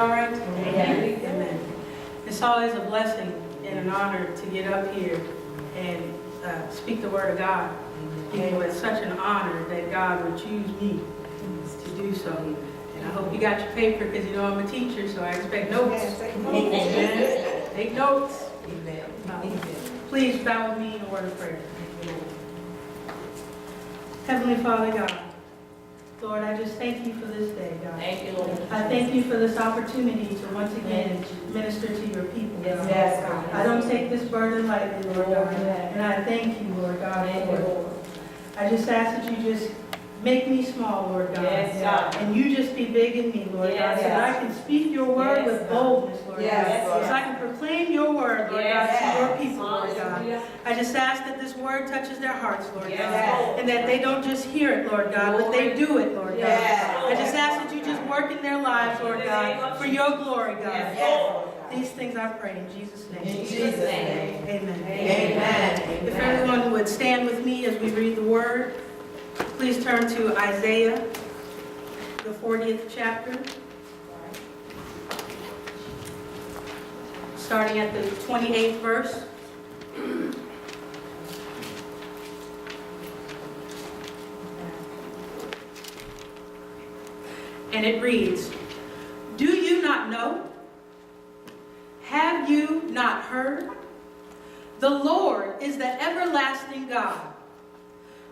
All right? Amen. It's always a blessing and an honor to get up here and speak the word of God. You know, it's such an honor that God would choose me to do so. And I hope you got your paper because you know I'm a teacher, so I expect notes. Amen. Take notes. Please bow with me in a word of prayer. Heavenly Father God, Lord, I just thank you for this day, God. Thank you, Lord. I thank you for this opportunity to once again minister to your people, God. Yes, God. I don't take this burden lightly, Lord God. And I thank you, Lord God, for it. I just ask that you just make me small, Lord God. Yes, God. And you just be big in me, Lord God, so that I can speak your word with boldness, Lord God. So I can proclaim your word, Lord God, to your people, Lord God. I just ask that this word touches their hearts, Lord God. And that they don't just hear it, Lord God, but they do it, Lord God. I just ask that you just work in their lives, Lord God, for your glory, God. These things I pray in Jesus' name. In Jesus' name. Amen. Amen. If everyone would stand with me as we read the word, please turn to Isaiah, the 40th chapter, starting at the 28th verse. And it reads, "Do you not know? Have you not heard? The Lord is the everlasting God,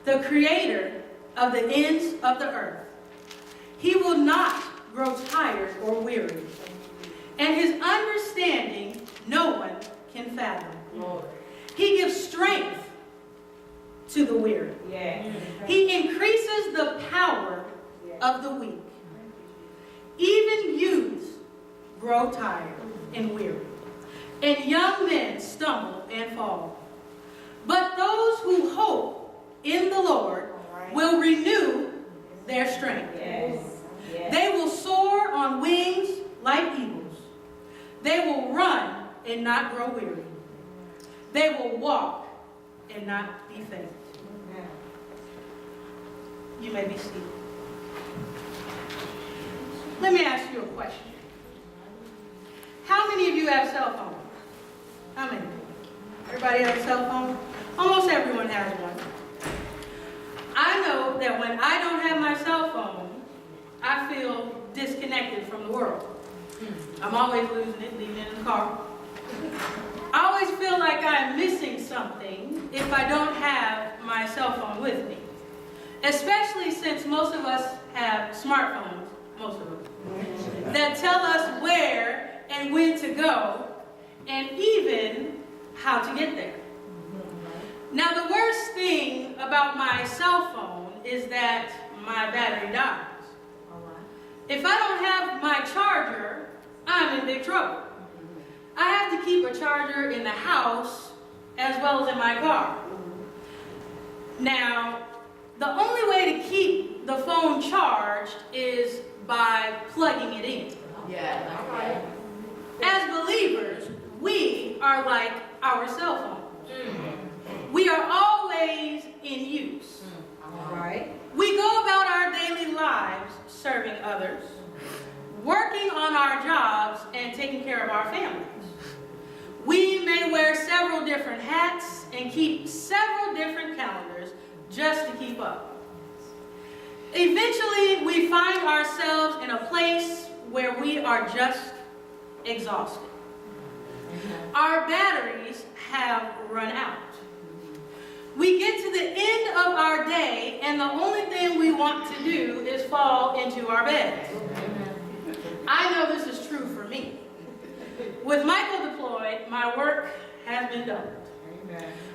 the creator of the ends of the earth. He will not grow tired or weary, and his understanding no one can fathom. He gives strength to the weary. He increases the power of the weak. Even youths grow tired and weary, and young men stumble and fall. But those who hope in the Lord will renew their strength. They will soar on wings like eagles. They will run and not grow weary. They will walk and not be faint." You may be seated. Let me ask you a question. How many of you have cell phones? How many? Everybody have a cell phone? Almost everyone has one. I know that when I don't have my cell phone, I feel disconnected from the world. I'm always losing it, leaving it in the car. I always feel like I'm missing something if I don't have my cell phone with me. Especially since most of us have smartphones, most of us, that tell us where and when to go, and even how to get there. Now, the worst thing about my cell phone is that my battery dies. If I don't have my charger, I'm in big trouble. I have to keep a charger in the house as well as in my car. Now, the only way to keep the phone charged is by plugging it in. As believers, we are like our cell phones. We are always in use. We go about our daily lives serving others, working on our jobs, and taking care of our families. We may wear several different hats and keep several different calendars just to keep up. Eventually, we find ourselves in a place where we are just exhausted. Our batteries have run out. We get to the end of our day, and the only thing we want to do is fall into our beds. I know this is true for me. With Michael deployed, my work has been done.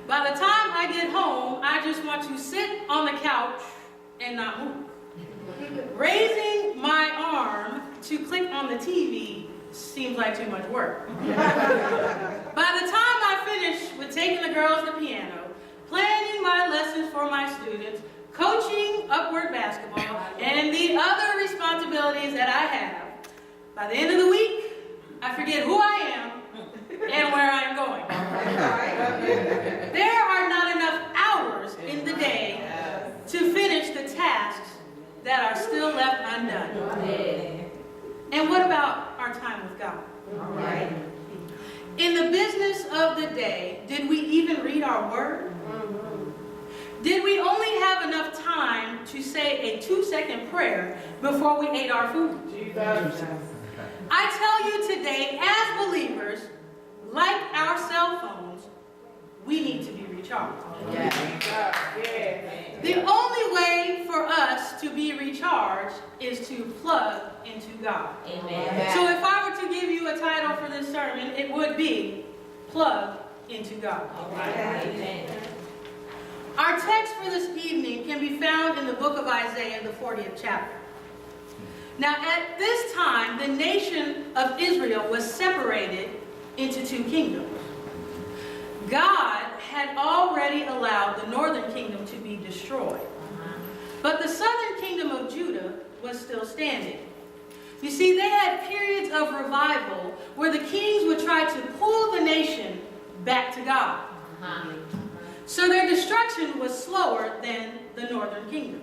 By the time I get home, I just want to sit on the couch and not move. Raising my arm to click on the TV seems like too much work. By the time I finish with taking the girls to the piano, planning my lessons for my students, coaching upward basketball, and the other responsibilities that I have, by the end of the week, I forget who I am and where I am going. There are not enough hours in the day to finish the tasks that are still left undone. And what about our our time with God. All right. In the business of the day, did we even read our word? Did we only have enough time to say a 2-second prayer before we ate our food? I tell you today, as believers, like our cell phones, we need to be recharged. The only way for us to be recharged is to plug into God. Amen. So if I were to give you a title for this sermon, it would be Plug into God. Amen. Our text for this evening can be found in the book of Isaiah, the 40th chapter. Now, at this time, the nation of Israel was separated into 2 kingdoms. God had already allowed the northern kingdom to be destroyed, but the southern kingdom of Judah was still standing. You see, they had periods of revival where the kings would try to pull the nation back to God. So their destruction was slower than the northern kingdom.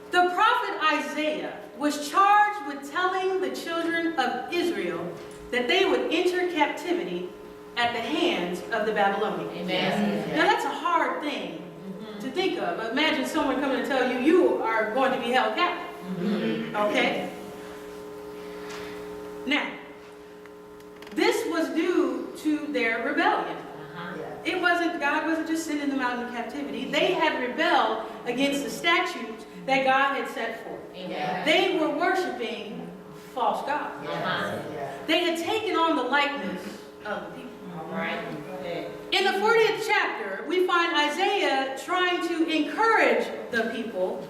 The prophet Isaiah was charged with telling the children of Israel that they would enter captivity at the hands of the Babylonians. Amen. Now that's a hard thing to think of. Imagine someone coming to tell you, you are going to be held captive. Okay? Now, this was due to their rebellion. God wasn't just sending them out into captivity. They had rebelled against the statutes that God had set forth. They were worshiping false gods. They had taken on the likeness of the people. In the 40th chapter, we find Isaiah trying to encourage the people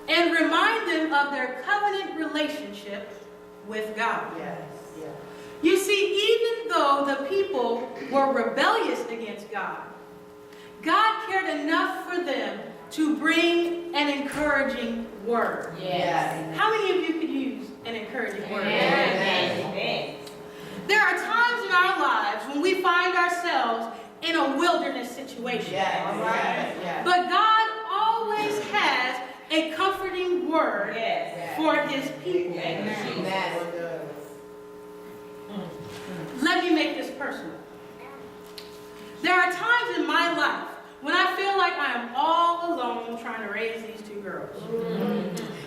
and remind them of their covenant relationship with God. You see, even though the people were rebellious against God, God cared enough for them to bring an encouraging word. How many of you could use an encouraging word? There are times in our lives when we find ourselves in a wilderness situation. But God always has a comforting word for his people. Let me make this personal. There are times in my life when I feel like I am all alone trying to raise these 2 girls.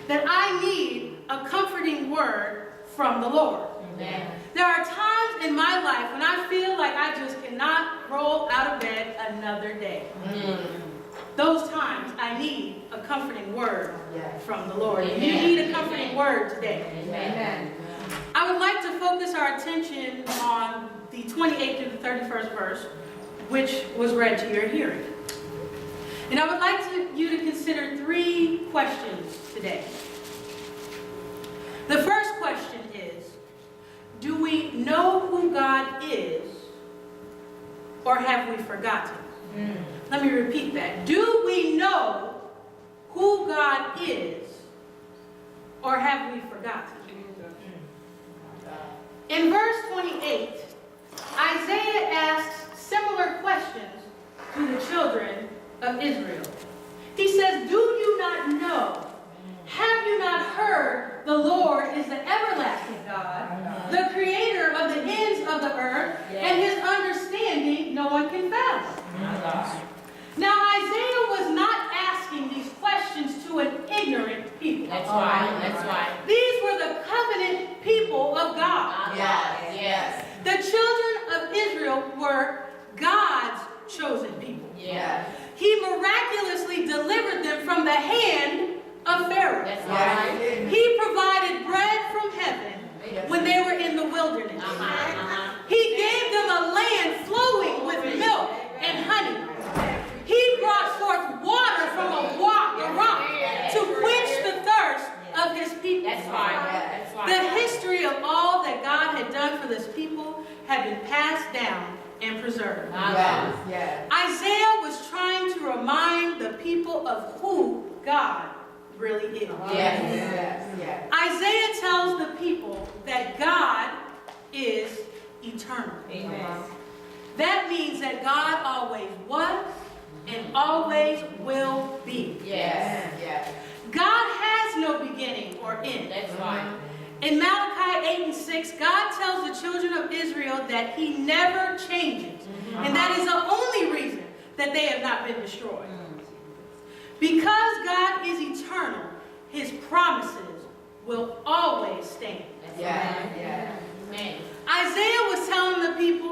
That I need a comforting word from the Lord. There are times in my life when I feel like I just cannot roll out of bed another day. Those times I need a comforting word from the Lord. You need a comforting word today. I would like to focus our attention on the 28th to the 31st verse, which was read to your hearing. And I would like you to consider 3 questions today. The first question is, do we know who God is, or have we forgotten? Let me repeat that. Do we know who God is, or have we forgotten? In verse 28, Isaiah asks similar questions to the children of Israel. He says, do you not know? Have you not heard? The Lord is the everlasting God, the creator of the ends of the earth, and his understanding no one can fathom. Now, Isaiah was not asking these questions to an ignorant people. That's right. These were the covenant people of God. The children of Israel were God's chosen people. He miraculously delivered them from the hand of Pharaoh. He provided bread from heaven when they were in the wilderness. He gave them a land flowing with milk and honey. He brought forth water from a rock to quench the thirst of his people. The history of all that God had done for this people had been passed down and preserved. Isaiah was trying to remind the people of who God really is. Isaiah tells the people that God is eternal. That means that God always was and always will be. God has no beginning or end. In Malachi 8:6, 6, God tells the children of Israel that he never changes. And that is the only reason that they have not been destroyed. Because God is eternal, his promises will always stand. Yeah. Amen. Isaiah was telling the people